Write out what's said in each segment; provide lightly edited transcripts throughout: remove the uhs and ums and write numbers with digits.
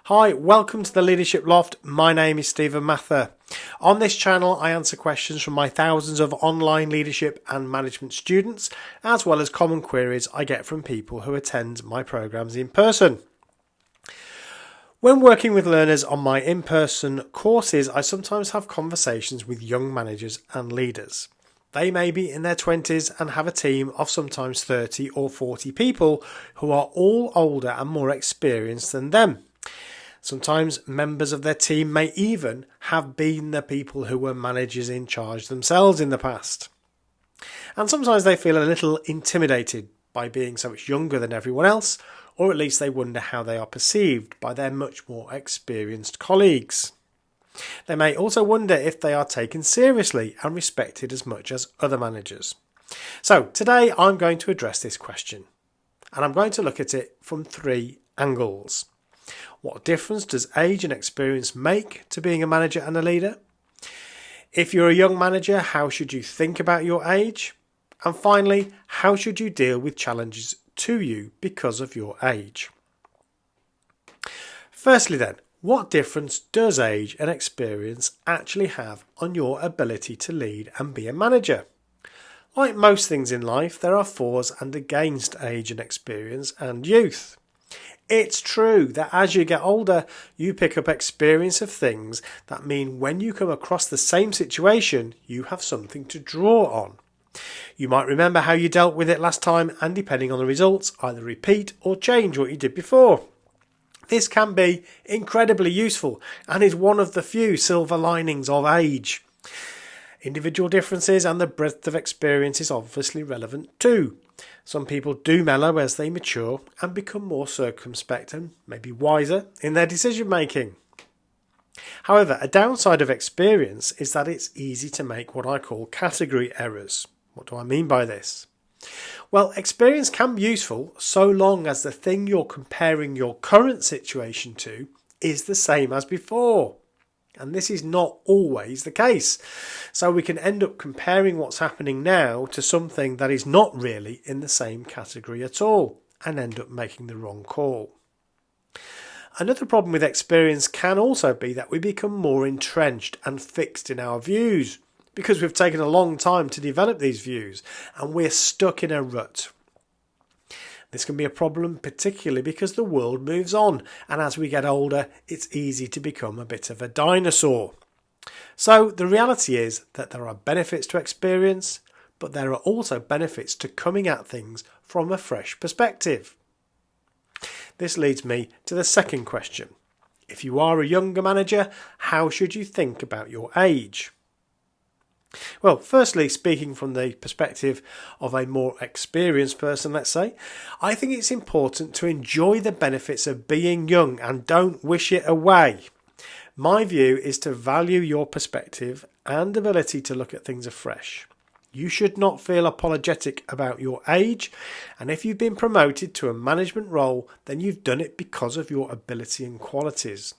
Hi, welcome to the Leadership Loft. My name is Stephen Mather. On this channel, I answer questions from my thousands of online leadership and management students, as well as common queries I get from people who attend my programs in person. When working with learners on my in-person courses, I sometimes have conversations with young managers and leaders. They may be in their 20s and have a team of sometimes 30 or 40 people who are all older and more experienced than them. Sometimes members of their team may even have been the people who were managers in charge themselves in the past. And sometimes they feel a little intimidated by being so much younger than everyone else, or at least they wonder how they are perceived by their much more experienced colleagues. They may also wonder if they are taken seriously and respected as much as other managers. So today I'm going to address this question, and I'm going to look at it from three angles. What difference does age and experience make to being a manager and a leader? If you're a young manager, how should you think about your age? And finally, how should you deal with challenges to you because of your age? Firstly then, what difference does age and experience actually have on your ability to lead and be a manager? Like most things in life, there are fors and against age and experience and youth. It's true that as you get older, you pick up experience of things that mean when you come across the same situation, you have something to draw on. You might remember how you dealt with it last time and, depending on the results, either repeat or change what you did before. This can be incredibly useful and is one of the few silver linings of age. Individual differences and the breadth of experience is obviously relevant too. Some people do mellow as they mature and become more circumspect and maybe wiser in their decision making. However, a downside of experience is that it's easy to make what I call category errors. What do I mean by this? Well, experience can be useful so long as the thing you're comparing your current situation to is the same as before. And this is not always the case. So we can end up comparing what's happening now to something that is not really in the same category at all and end up making the wrong call. Another problem with experience can also be that we become more entrenched and fixed in our views because we've taken a long time to develop these views and we're stuck in a rut. This can be a problem particularly because the world moves on, and as we get older it's easy to become a bit of a dinosaur. So the reality is that there are benefits to experience, but there are also benefits to coming at things from a fresh perspective. This leads me to the second question. If you are a younger manager, how should you think about your age? Well, firstly, speaking from the perspective of a more experienced person, let's say, I think it's important to enjoy the benefits of being young and don't wish it away. My view is to value your perspective and ability to look at things afresh. You should not feel apologetic about your age, and if you've been promoted to a management role, then you've done it because of your ability and qualities.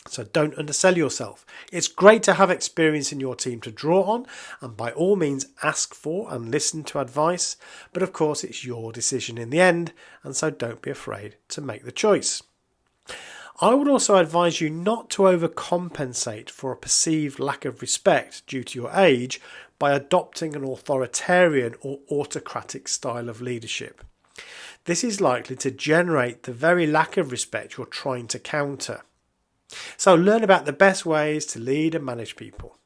So don't undersell yourself. It's great to have experience in your team to draw on, and by all means ask for and listen to advice, but of course it's your decision in the end, and so don't be afraid to make the choice. I would also advise you not to overcompensate for a perceived lack of respect due to your age by adopting an authoritarian or autocratic style of leadership. This is likely to generate the very lack of respect you're trying to counter. So learn about the best ways to lead and manage people.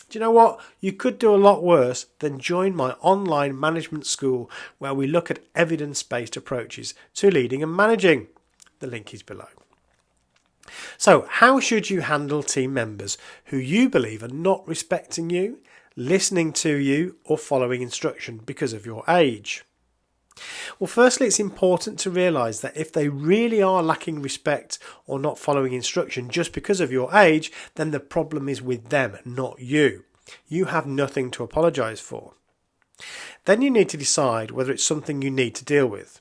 Do you know what? You could do a lot worse than join my online management school where we look at evidence-based approaches to leading and managing. The link is below. So how should you handle team members who you believe are not respecting you, listening to you, or following instruction because of your age? Well, firstly, it's important to realise that if they really are lacking respect or not following instruction just because of your age, then the problem is with them, not you. You have nothing to apologise for. Then you need to decide whether it's something you need to deal with.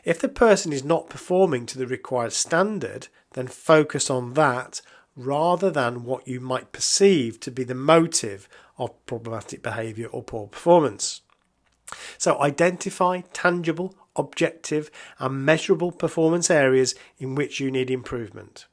If the person is not performing to the required standard, then focus on that rather than what you might perceive to be the motive of problematic behaviour or poor performance. So identify tangible, objective and measurable performance areas in which you need improvement.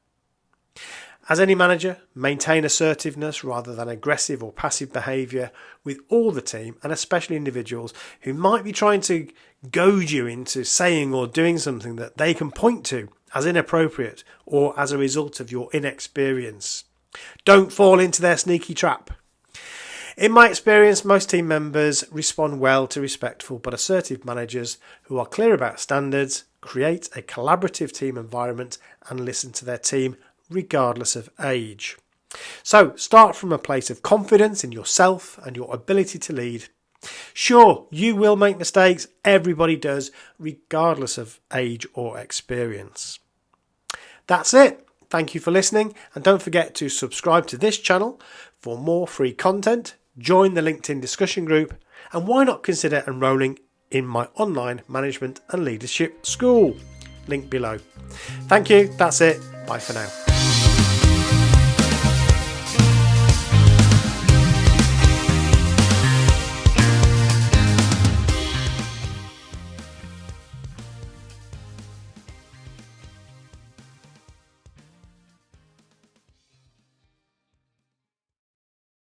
As any manager, maintain assertiveness rather than aggressive or passive behaviour with all the team, and especially individuals who might be trying to goad you into saying or doing something that they can point to as inappropriate or as a result of your inexperience. Don't fall into their sneaky trap. In my experience, most team members respond well to respectful but assertive managers who are clear about standards, create a collaborative team environment, and listen to their team regardless of age. So start from a place of confidence in yourself and your ability to lead. Sure, you will make mistakes, everybody does, regardless of age or experience. That's it. Thank you for listening, and don't forget to subscribe to this channel for more free content, join the LinkedIn discussion group, and why not consider enrolling in my online management and leadership school? Link below. Thank you, that's it, bye for now.